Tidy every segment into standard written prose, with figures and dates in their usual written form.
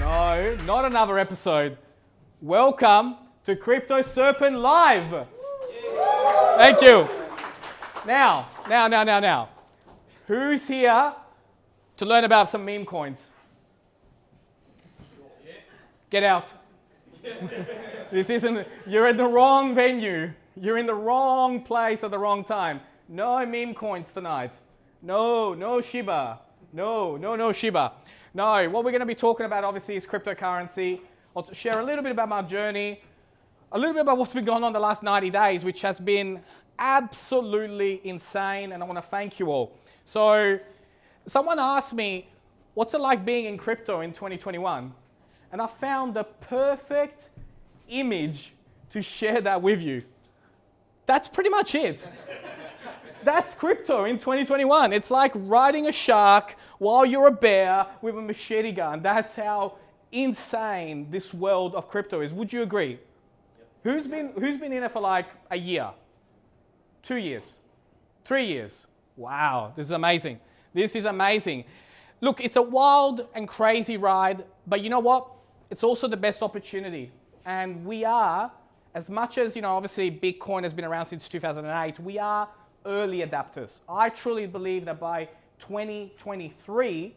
No, not another episode. Welcome to Crypto Serpent Live. Thank you. Now. Who's here to learn about some meme coins? Get out. You're in the wrong venue. You're in the wrong place at the wrong time. No meme coins tonight. No Shiba. No Shiba. No, what we're going to be talking about obviously is cryptocurrency. I'll share a little bit about my journey, a little bit about what's been going on the last 90 days, which has been absolutely insane, and I want to thank you all. So, someone asked me, what's it like being in crypto in 2021? And I found the perfect image to share that with you. That's pretty much it. That's crypto in 2021. It's like riding a shark while you're a bear with a machete gun. That's how insane this world of crypto is. Would you agree? Yep. Who's been in it for like a year? 2 years? 3 years? Wow, this is amazing. This is amazing. Look, it's a wild and crazy ride, but you know what? It's also the best opportunity. And we are, as much as, obviously Bitcoin has been around since 2008, we are early adapters. I truly believe that by 2023,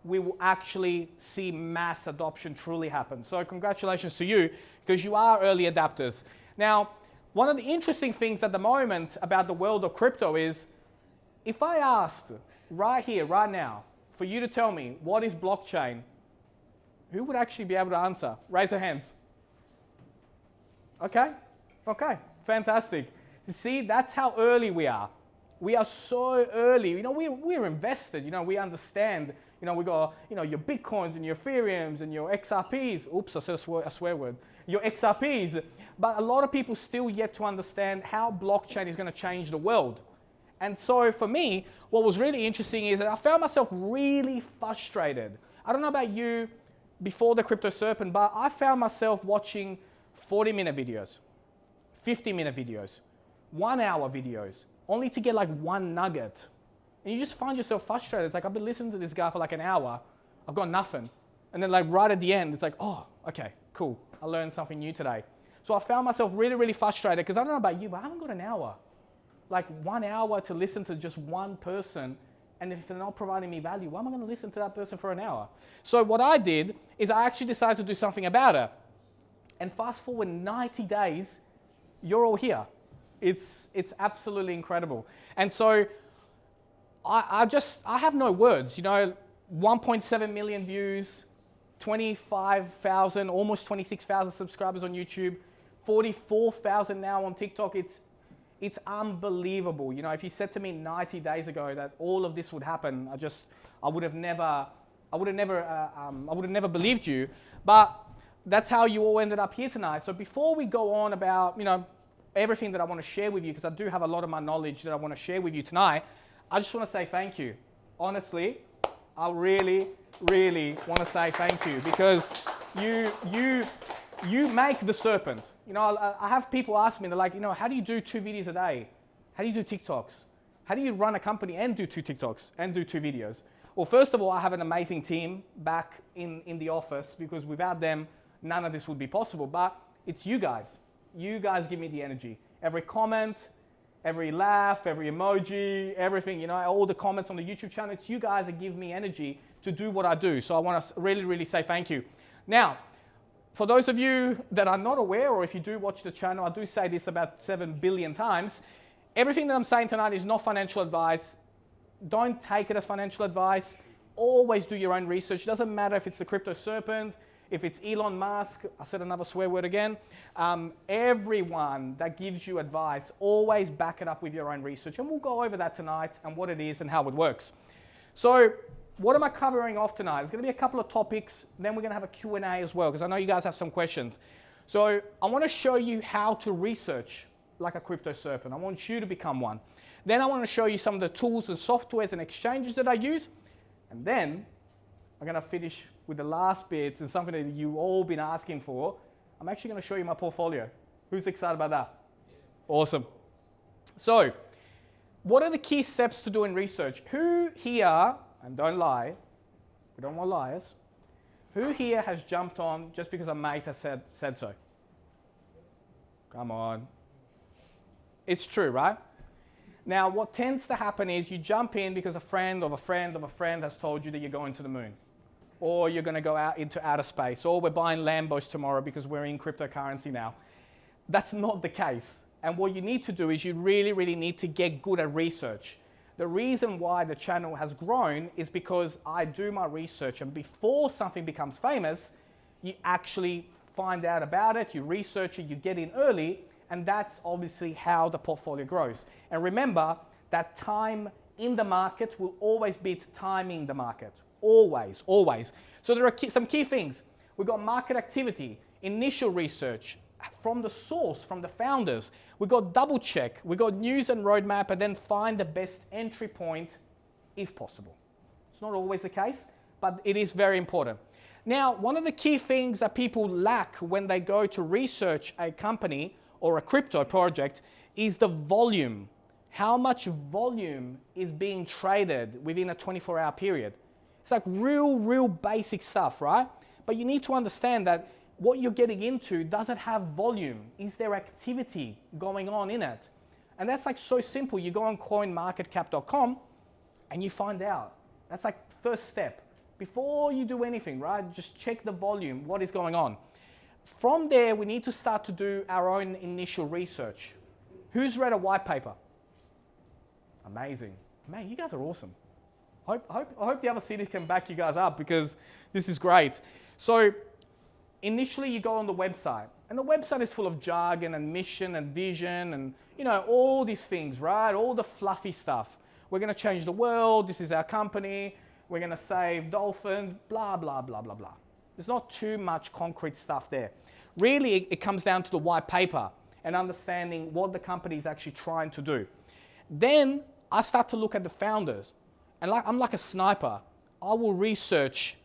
we will actually see mass adoption truly happen. So congratulations to you, because you are early adapters. Now, one of the interesting things at the moment about the world of crypto is, if I asked right here, right now, for you to tell me what is blockchain, who would actually be able to answer? Raise their hands. Okay, fantastic. You see, that's how early we are. We are so early. We're invested. We understand. We got, your Bitcoins and your Ethereums and your XRPs. Oops, I said a swear word. Your XRPs. But a lot of people still yet to understand how blockchain is going to change the world. And so for me, what was really interesting is that I found myself really frustrated. I don't know about you before the Crypto Serpent, but I found myself watching 40-minute videos, 50-minute videos, 1 hour videos, only to get like one nugget. And you just find yourself frustrated. It's like, I've been listening to this guy for like an hour, I've got nothing. And then like right at the end, it's like, oh, okay, cool. I learned something new today. So I found myself really, really frustrated, because I don't know about you, but I haven't got an hour. Like 1 hour to listen to just one person, and if they're not providing me value, why am I going to listen to that person for an hour? So what I did is I actually decided to do something about it. And fast forward 90 days, you're all here. It's absolutely incredible. And so I have no words. 1.7 million views, 25,000, almost 26,000 subscribers on YouTube, 44,000 now on TikTok. It's unbelievable. If you said to me 90 days ago that all of this would happen, I would have never believed you. But that's how you all ended up here tonight. So before we go on about, everything that I want to share with you, because I do have a lot of my knowledge that I want to share with you tonight, I just want to say thank you. Honestly, I really, really want to say thank you, because you make the Serpent. I have people ask me, they're like, how do you do 2 videos a day? How do you do TikToks? How do you run a company and do 2 TikToks and do 2 videos? Well, first of all, I have an amazing team back in the office, because without them, none of this would be possible. But it's you guys. You guys give me the energy. Every comment, every laugh, every emoji, everything, all the comments on the YouTube channel, it's you guys that give me energy to do what I do. So I want to really, really say thank you. Now, for those of you that are not aware, or if you do watch the channel, I do say this about 7 billion times, everything that I'm saying tonight is not financial advice. Don't take it as financial advice. Always do your own research. It doesn't matter if it's the Crypto Serpent, if it's Elon Musk, I said another swear word again. Everyone that gives you advice, always back it up with your own research. And we'll go over that tonight and what it is and how it works. So what am I covering off tonight? There's going to be a couple of topics. Then we're going to have a Q&A as well, because I know you guys have some questions. So I want to show you how to research like a Crypto Serpent. I want you to become one. Then I want to show you some of the tools and softwares and exchanges that I use. And then I'm going to finish with the last bits and something that you've all been asking for. I'm actually going to show you my portfolio. Who's excited about that? Yeah. Awesome. So, what are the key steps to doing research? Who here, and don't lie, we don't want liars, Who here has jumped on just because a mate has said so? Come on. It's true, right? Now, what tends to happen is you jump in because a friend of a friend of a friend has told you that you're going to the moon, or you're going to go out into outer space, or we're buying Lambos tomorrow because we're in cryptocurrency now. That's not the case. And what you need to do is you really, really need to get good at research. The reason why the channel has grown is because I do my research, and before something becomes famous, you actually find out about it, you research it, you get in early, and that's obviously how the portfolio grows. And remember that time in the market will always beat timing the market. Always, always. So there are some key things. We've got market activity, initial research, from the source, from the founders. We got double check, we got news and roadmap, and then find the best entry point if possible. It's not always the case, but it is very important. Now, one of the key things that people lack when they go to research a company or a crypto project is the volume. How much volume is being traded within a 24-hour period? It's like real basic stuff, right? But you need to understand that what you're getting into, does it have volume? Is there activity going on in it? And that's like so simple. You go on coinmarketcap.com and you find out. That's like first step. Before you do anything, right? Just check the volume, what is going on. From there, we need to start to do our own initial research. Who's read a white paper? Amazing. Man, you guys are awesome. I hope the other cities can back you guys up because this is great. So initially you go on the website, and the website is full of jargon and mission and vision and, you know, all these things, right? All the fluffy stuff. We're going to change the world. This is our company. We're going to save dolphins, blah, blah, blah, blah, blah. There's not too much concrete stuff there. Really, it comes down to the white paper and understanding what the company is actually trying to do. Then I start to look at the founders, and I'm like a sniper. I will research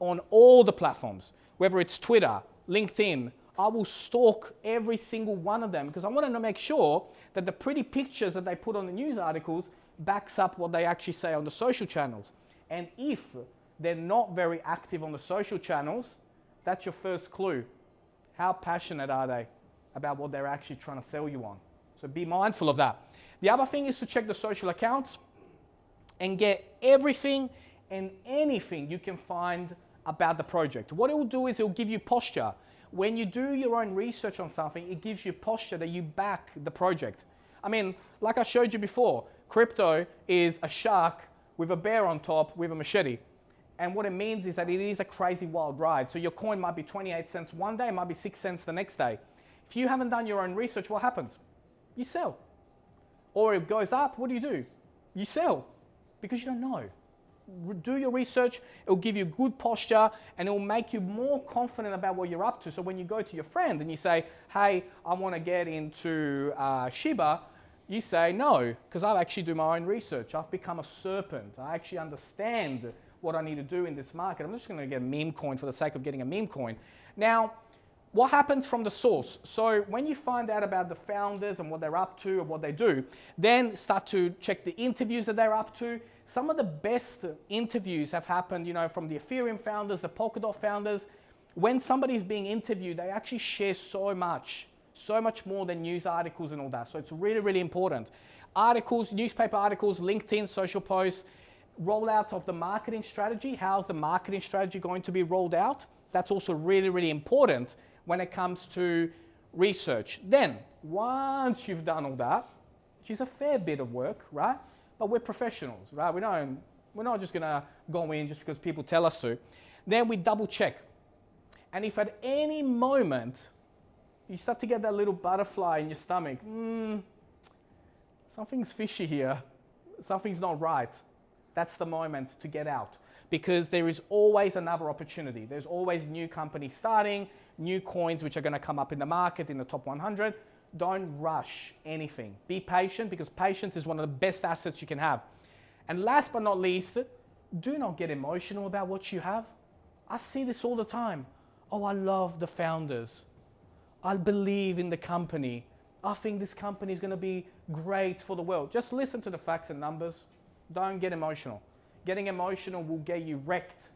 on all the platforms, whether it's Twitter, LinkedIn. I will stalk every single one of them because I want to make sure that the pretty pictures that they put on the news articles backs up what they actually say on the social channels. And if they're not very active on the social channels, that's your first clue. How passionate are they about what they're actually trying to sell you on? So be mindful of that. The other thing is to check the social accounts and get everything and anything you can find about the project. What it will do is it will give you posture. When you do your own research on something, it gives you posture that you back the project. I mean, like I showed you before, crypto is a shark with a bear on top with a machete. And what it means is that it is a crazy wild ride. So your coin might be 28 cents one day, it might be 6 cents the next day. If you haven't done your own research, what happens? You sell. Or it goes up, what do? You sell, because you don't know. Do your research, it will give you good posture, and it will make you more confident about what you're up to. So when you go to your friend and you say, hey, I want to get into Shiba, you say no, because I actually do my own research. I've become a serpent. I actually understand what I need to do in this market. I'm just going to get a meme coin for the sake of getting a meme coin. Now, what happens from the source? So when you find out about the founders and what they're up to and what they do, then start to check the interviews that they're up to. Some of the best interviews have happened, you know, from the Ethereum founders, the Polkadot founders. When somebody's being interviewed, they actually share so much more than news articles and all that. So it's really, really important. Articles, newspaper articles, LinkedIn, social posts, rollout of the marketing strategy. How's the marketing strategy going to be rolled out? That's also really, really important when it comes to research. Then, once you've done all that, which is a fair bit of work, right? But we're professionals, right? We're not just gonna go in just because people tell us to. Then we double check. And if at any moment you start to get that little butterfly in your stomach, something's fishy here, something's not right, that's the moment to get out. Because there is always another opportunity. There's always new companies starting, new coins which are gonna come up in the market in the top 100. Don't rush anything. Be patient, because patience is one of the best assets you can have. And last but not least, do not get emotional about what you have. I see this all the time. Oh, I love the founders. I believe in the company. I think this company is going to be great for the world. Just listen to the facts and numbers. Don't get emotional. Getting emotional will get you wrecked.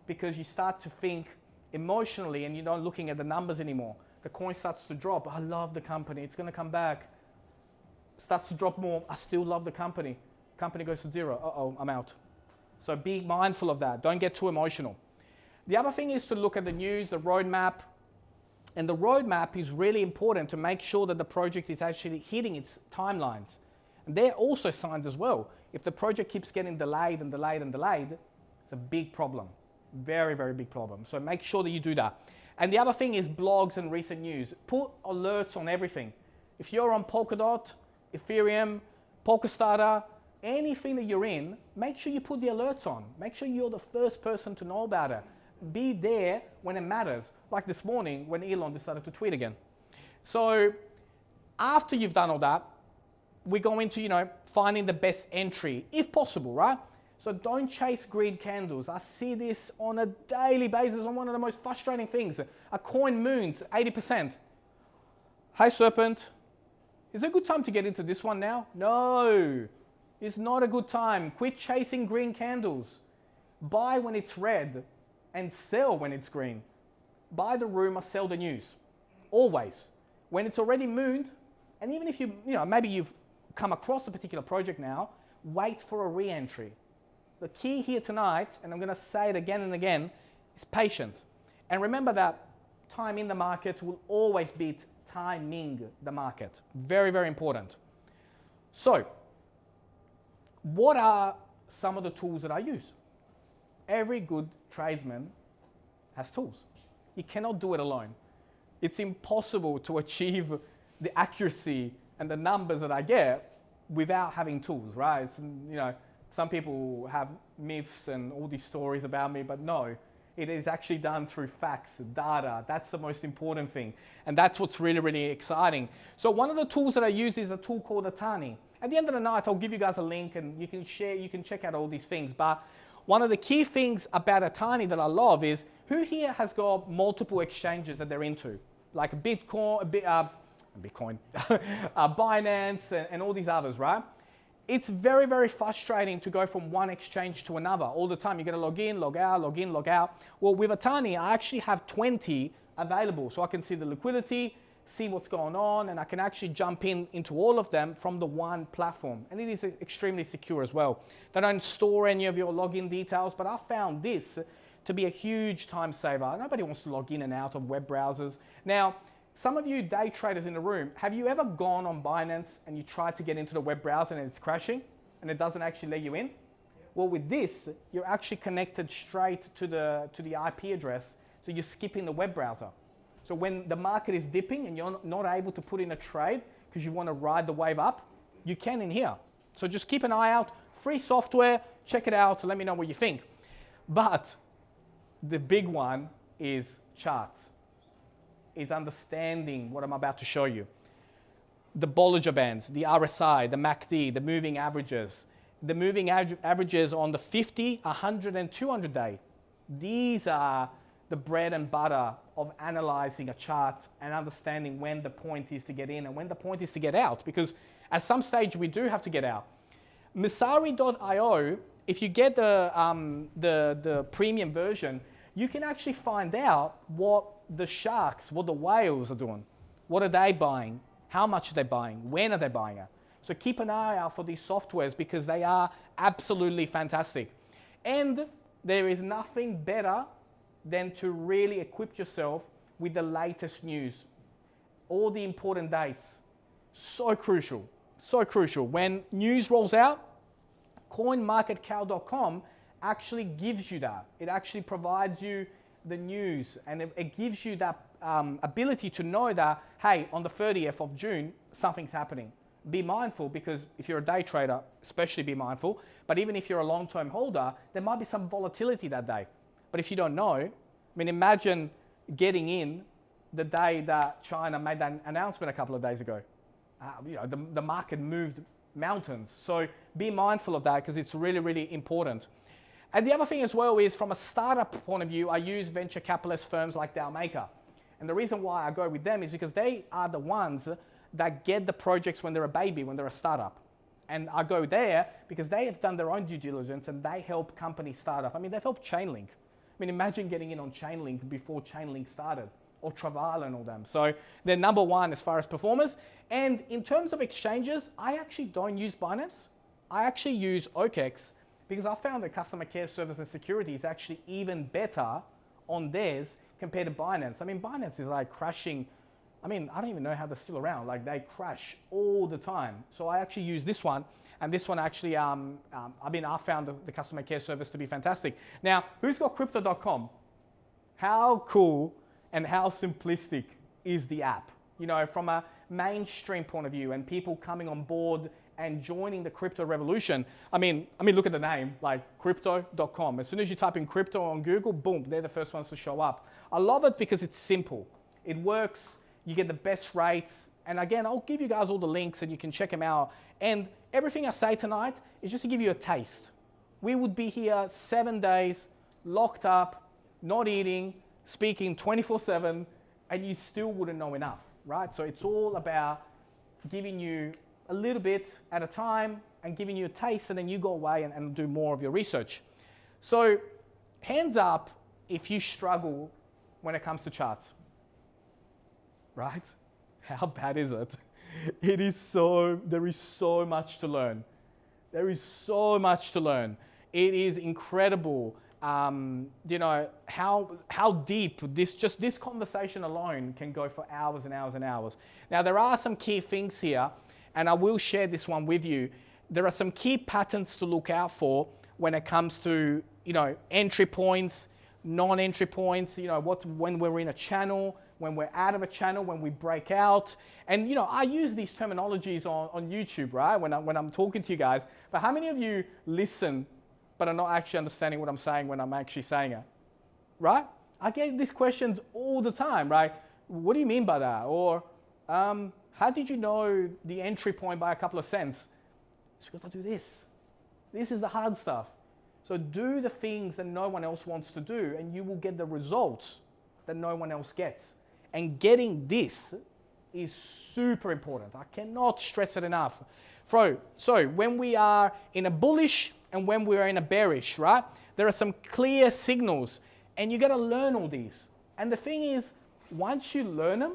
because you start to think emotionally and you're not looking at the numbers anymore. The coin starts to drop. I love the company. It's going to come back. Starts to drop more. I still love the company. Company goes to zero. Uh-oh, I'm out. So be mindful of that. Don't get too emotional. The other thing is to look at the news, the roadmap. And the roadmap is really important to make sure that the project is actually hitting its timelines. And they're also signs as well. If the project keeps getting delayed and delayed and delayed, it's a big problem. Very, very big problem. So make sure that you do that. And the other thing is blogs and recent news. Put alerts on everything. If you're on Polkadot, Ethereum, Polkastarter, anything that you're in, make sure you put the alerts on. Make sure you're the first person to know about it. Be there when it matters. Like this morning when Elon decided to tweet again. So after you've done all that, we go into, finding the best entry, if possible, right? So don't chase greed candles. I see this on a daily basis on one of the most frustrating things. A coin moons 80%. Hey Serpent, is it a good time to get into this one now? No, it's not a good time. Quit chasing green candles. Buy when it's red and sell when it's green. Buy the rumor, sell the news. Always. When it's already mooned, and even if maybe you've come across a particular project now, wait for a re-entry. The key here tonight, and I'm going to say it again and again, is patience. And remember that time in the market will always beat timing the market. Very, very important. So, what are some of the tools that I use? Every good tradesman has tools. You cannot do it alone. It's impossible to achieve the accuracy and the numbers that I get without having tools, right? Some people have myths and all these stories about me, but no, it is actually done through facts, data. That's the most important thing. And that's what's really, really exciting. So one of the tools that I use is a tool called Atani. At the end of the night, I'll give you guys a link and you can check out all these things. But one of the key things about Atani that I love is, who here has got multiple exchanges that they're into? Like Bitcoin, Binance, and all these others, right? It's very, very frustrating to go from one exchange to another all the time. You got to log in, log out, log in, log out. Well, with Atani, I actually have 20 available. So I can see the liquidity, see what's going on, and I can actually jump into all of them from the one platform. And it is extremely secure as well. They don't store any of your login details, but I found this to be a huge time saver. Nobody wants to log in and out of web browsers. Now, some of you day traders in the room, have you ever gone on Binance and you tried to get into the web browser and it's crashing and it doesn't actually let you in? Well, with this, you're actually connected straight to the IP address, so you're skipping the web browser. So when the market is dipping and you're not able to put in a trade because you want to ride the wave up, you can in here. So just keep an eye out. Free software, check it out, let me know what you think. But the big one is charts. Is understanding what I'm about to show you. The Bollinger Bands, the RSI, the MACD, the moving averages. The moving averages on the 50, 100, and 200 day. These are the bread and butter of analyzing a chart and understanding when the point is to get in and when the point is to get out. Because at some stage we do have to get out. Messari.io, if you get the premium version, you can actually find out what the sharks, what the whales are doing. What are they buying? How much are they buying? When are they buying it? So keep an eye out for these softwares because they are absolutely fantastic. And there is nothing better than to really equip yourself with the latest news. All the important dates. So crucial. So crucial. When news rolls out, coinmarketcow.com actually gives you that. It actually provides you the news and it gives you that ability to know that, hey, on the 30th of June, something's happening. Be mindful, because if you're a day trader, especially be mindful, but even if you're a long-term holder, there might be some volatility that day. But if you don't know, imagine getting in the day that China made that announcement a couple of days ago. The market moved mountains. So be mindful of that because it's really, really important. And the other thing as well is, from a startup point of view, I use venture capitalist firms like Dalmaker. And the reason why I go with them is because they are the ones that get the projects when they're a baby, when they're a startup. And I go there because they have done their own due diligence and they help companies start up. They've helped Chainlink. mean, imagine getting in on Chainlink before Chainlink started, or Travail and all them. So they're number one as far as performers. And in terms of exchanges, I actually don't use Binance. I actually use OKEx because I found that customer care service and security is actually even better on theirs compared to Binance. I mean, Binance is like crashing. I mean, I don't even know how they're still around. Like they crash all the time. So I actually use this one. And this one actually, I found the customer care service to be fantastic. Now, who's got crypto.com? How cool and how simplistic is the app? You know, from a mainstream point of view and people coming on board and joining the crypto revolution. I mean, look at the name, like crypto.com. As soon as you type in crypto on Google, boom, they're the first ones to show up. I love it because it's simple. It works, you get the best rates. And again, I'll give you guys all the links and you can check them out. And everything I say tonight is just to give you a taste. We would be here 7 days, locked up, not eating, speaking 24/7, and you still wouldn't know enough, right? So it's all about giving you a little bit at a time and giving you a taste, and then you go away and do more of your research. So hands up if you struggle when it comes to charts, right? How bad is it? There is so much to learn. There is so much to learn. It is incredible, you know, how deep this conversation alone can go for hours and hours and hours. Now, there are some key things here, and I will share this one with you. There are some key patterns to look out for when it comes to, you know, entry points, non-entry points, you know, when we're in a channel, when we're out of a channel, when we break out. And, you know, I use these terminologies on YouTube, right? When I'm talking to you guys. But how many of you listen but are not actually understanding what I'm saying when I'm actually saying it, right? I get these questions all the time, right? What do you mean by that? Or how did you know the entry point by a couple of cents? It's because I do this. This is the hard stuff. So do the things that no one else wants to do, and you will get the results that no one else gets. And getting this is super important. I cannot stress it enough. So when we are in a bullish and when we are in a bearish, right? There are some clear signals, and you got to learn all these. And the thing is, once you learn them,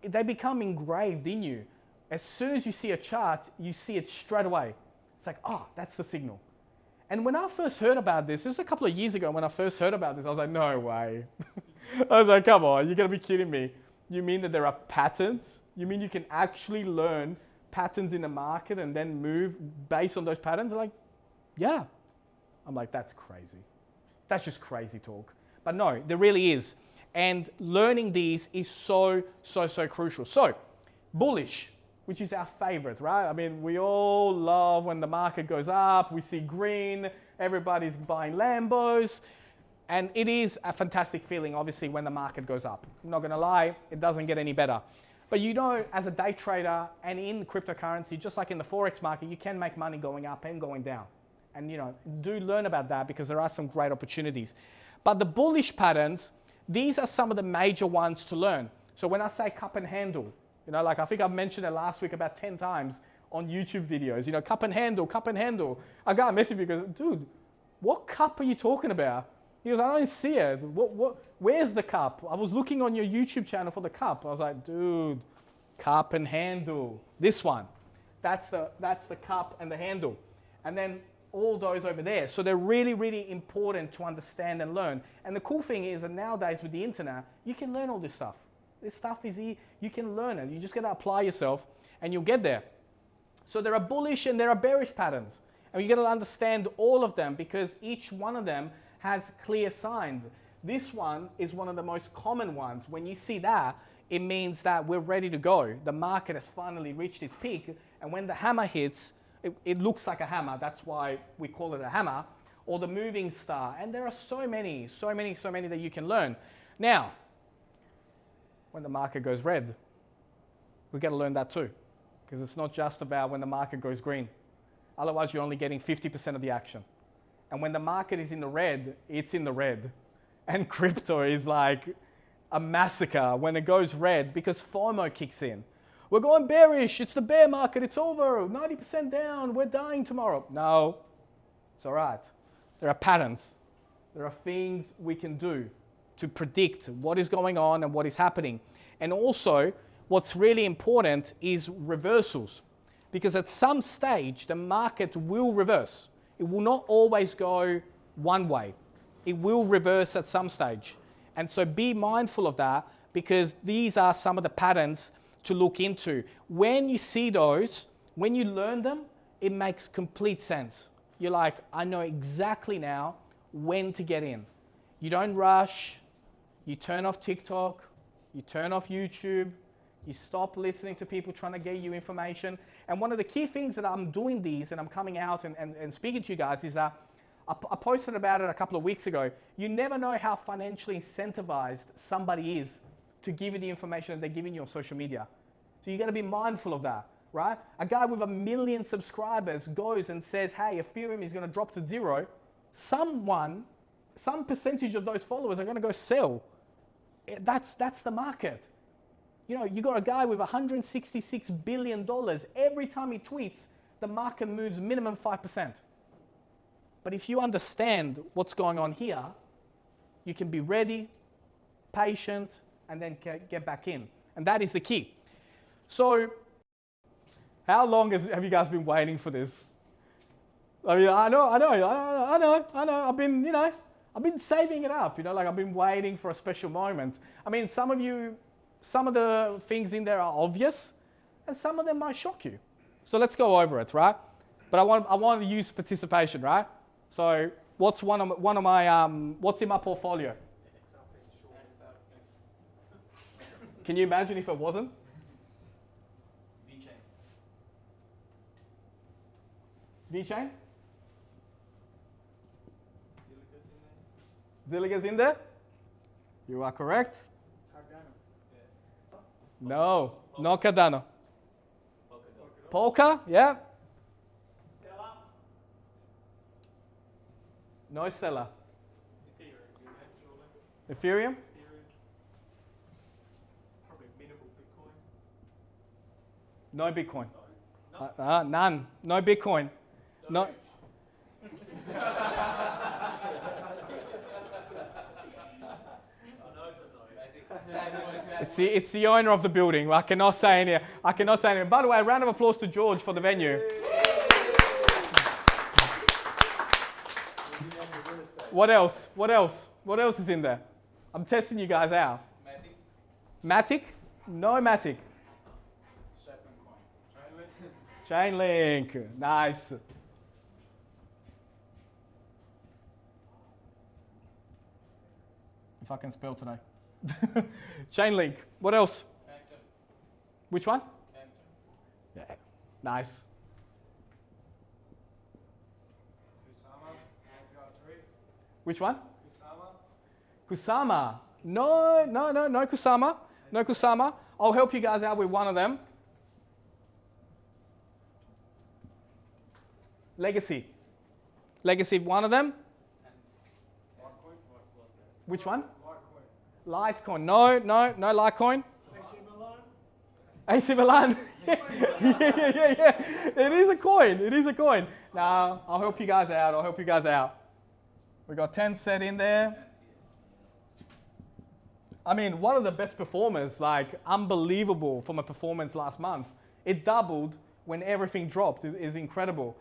they become engraved in you. As soon as you see a chart, you see it straight away. It's like, oh, that's the signal. And when I first heard about this, it was a couple of years ago when I first heard about this, I was like, no way. I was like, come on, you're going to be kidding me. You mean that there are patterns? You mean you can actually learn patterns in the market and then move based on those patterns? They're like, yeah. I'm like, that's crazy. That's just crazy talk. But no, there really is. And learning these is so crucial. So, bullish, which is our favorite, right? I mean, we all love when the market goes up, we see green, everybody's buying Lambos, and it is a fantastic feeling, obviously, when the market goes up. I'm not gonna lie, it doesn't get any better. But you know, as a day trader and in cryptocurrency, just like in the Forex market, you can make money going up and going down. And you know, do learn about that because there are some great opportunities. But the bullish patterns, these are some of the major ones to learn. So when I say cup and handle, you know, like I think I've mentioned it last week about 10 times on YouTube videos, you know, cup and handle, cup and handle. I got a message because, dude, what cup are you talking about? He goes, I don't see it. Where's the cup? I was looking on your YouTube channel for the cup. I was like, dude, cup and handle. This one. That's the cup and the handle. And then all those over there. So they're really important to understand and learn. And the cool thing is that nowadays with the internet, you can learn all this stuff. This stuff is easy. You can learn it. You just got to apply yourself and you'll get there. So there are bullish and there are bearish patterns. And you got to understand all of them because each one of them has clear signs. This one is one of the most common ones. When you see that, it means that we're ready to go. The market has finally reached its peak. And when the hammer hits, it looks like a hammer. That's why we call it a hammer, or the moving star. And there are so many that you can learn. Now, when the market goes red, we got to learn that too, because it's not just about when the market goes green. Otherwise, you're only getting 50% of the action. And when the market is in the red, it's in the red. And crypto is like a massacre when it goes red because FOMO kicks in. We're going bearish, it's the bear market, it's over, 90% down, we're dying tomorrow. No, it's all right. There are patterns. There are things we can do to predict what is going on and what is happening. And also, what's really important is reversals. Because at some stage, the market will reverse. It will not always go one way. It will reverse at some stage. And so be mindful of that, because these are some of the patterns to look into. When you see those, when you learn them, it makes complete sense. You're like, I know exactly now when to get in. You don't rush. You turn off TikTok. You turn off YouTube. You stop listening to people trying to get you information. And one of the key things that I'm doing these and I'm coming out and speaking to you guys is that I posted about it a couple of weeks ago. You never know how financially incentivized somebody is to give you the information that they're giving you on social media. So you got to be mindful of that, right? A guy with 1 million subscribers goes and says, hey, Ethereum is going to drop to zero. Some percentage of those followers are going to go sell. That's the market. You know, you got a guy with $166 billion. Every time he tweets, the market moves minimum 5%. But if you understand what's going on here, you can be ready, patient, and then get back in. And that is the key. So, how long have you guys been waiting for this? I mean, I know. I've been saving it up. Like I've been waiting for a special moment. I mean, some of the things in there are obvious, and some of them might shock you. So let's go over it, right? But I want to use participation, right? So what's one of my what's in my portfolio? Can you imagine if it wasn't? VeChain? Zilliga's in there? You are correct. No, not Cardano. Polka, yeah. No Stellar. Ethereum? Probably minimal Bitcoin. No Bitcoin. None. No Bitcoin. No. It's the owner of the building. I cannot say anything. By the way, a round of applause to George for the venue. What else? What else is in there? I'm testing you guys out. Matic? No Matic. Chainlink. Nice. If I can spell today. Chainlink. What else? Phantom. Which one? Phantom. Yeah. Nice. Which one? Kusama. No Kusama. No Kusama. I'll help you guys out with one of them. Legacy. Legacy, one of them. Which one? Litecoin. No Litecoin. AC Milan. Yeah. It is a coin. Now, I'll help you guys out. We got 10 set in there. I mean, one of the best performers, like unbelievable from a performance last month. It doubled when everything dropped. It is incredible.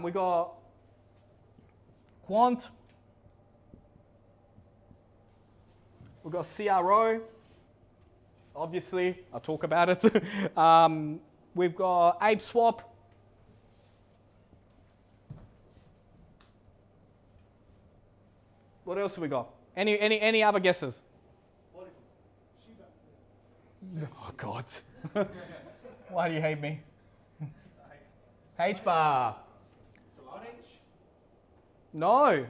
We got Quant. We got CRO. Obviously, I'll talk about it. We've got ApeSwap. What else have we got? Any other guesses? Oh God. Why do you hate me? H-bar. No,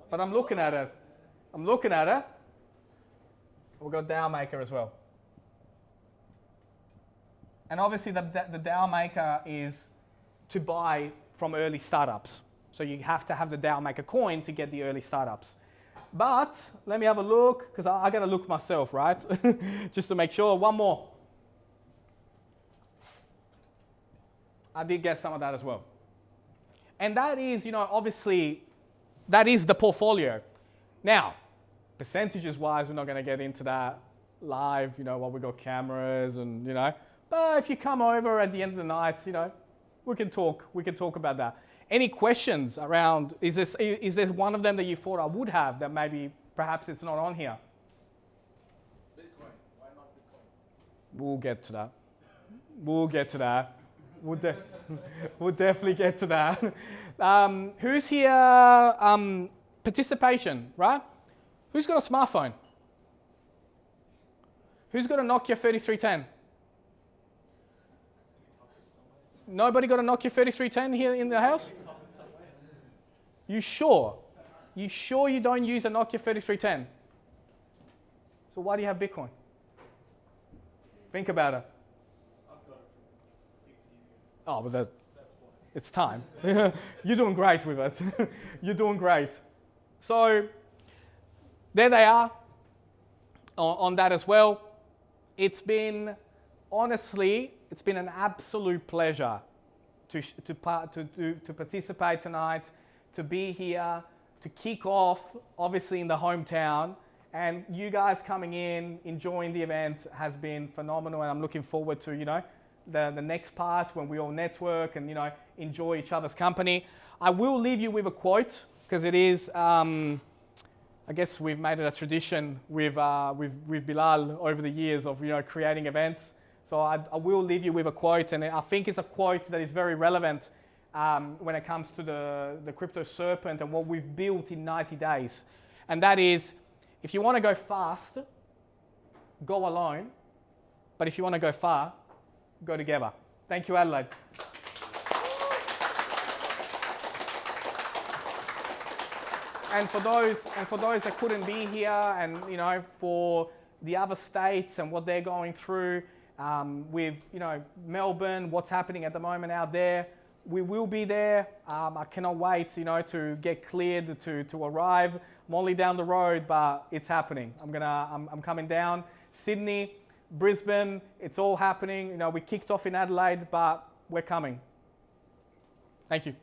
but I'm looking at it. We've got DAO Maker as well. And obviously the DAO Maker is to buy from early startups. So you have to have the DAO Maker coin to get the early startups. But let me have a look, because I got to look myself, right? Just to make sure. One more. I did get some of that as well. And that is, obviously, that is the portfolio. Now, percentages wise, we're not going to get into that live, while we got cameras and, but if you come over at the end of the night, we can talk about that. Any questions around, is there one of them that you thought I would have that maybe perhaps it's not on here? Bitcoin. Why not Bitcoin? We'll get to that. We'll definitely get to that. Who's here? Participation, right? Who's got a smartphone? Who's got a Nokia 3310? Nobody got a Nokia 3310 here in the house? You sure? You sure you don't use a Nokia 3310? So why do you have Bitcoin? Think about it. I've got it from 6 years ago. Oh, but That's why. it's time. You're doing great with it. You're doing great. So there they are on that as well. It's been, honestly, it's been an absolute pleasure to participate tonight, to be here, to kick off, obviously in the hometown. And you guys coming in, enjoying the event has been phenomenal, and I'm looking forward to, the next part when we all network and, enjoy each other's company. I will leave you with a quote, because it is, I guess we've made it a tradition with Bilal over the years of, creating events. So I will leave you with a quote, and I think it's a quote that is very relevant when it comes to the Crypto Serpent and what we've built in 90 days. And that is, if you want to go fast, go alone. But if you want to go far, go together. Thank you, Adelaide. And for those that couldn't be here, and for the other states and what they're going through with Melbourne, what's happening at the moment out there, we will be there. I cannot wait, to get cleared to arrive. I'm only down the road, but it's happening. I'm coming down. Sydney, Brisbane, it's all happening. We kicked off in Adelaide, but we're coming. Thank you.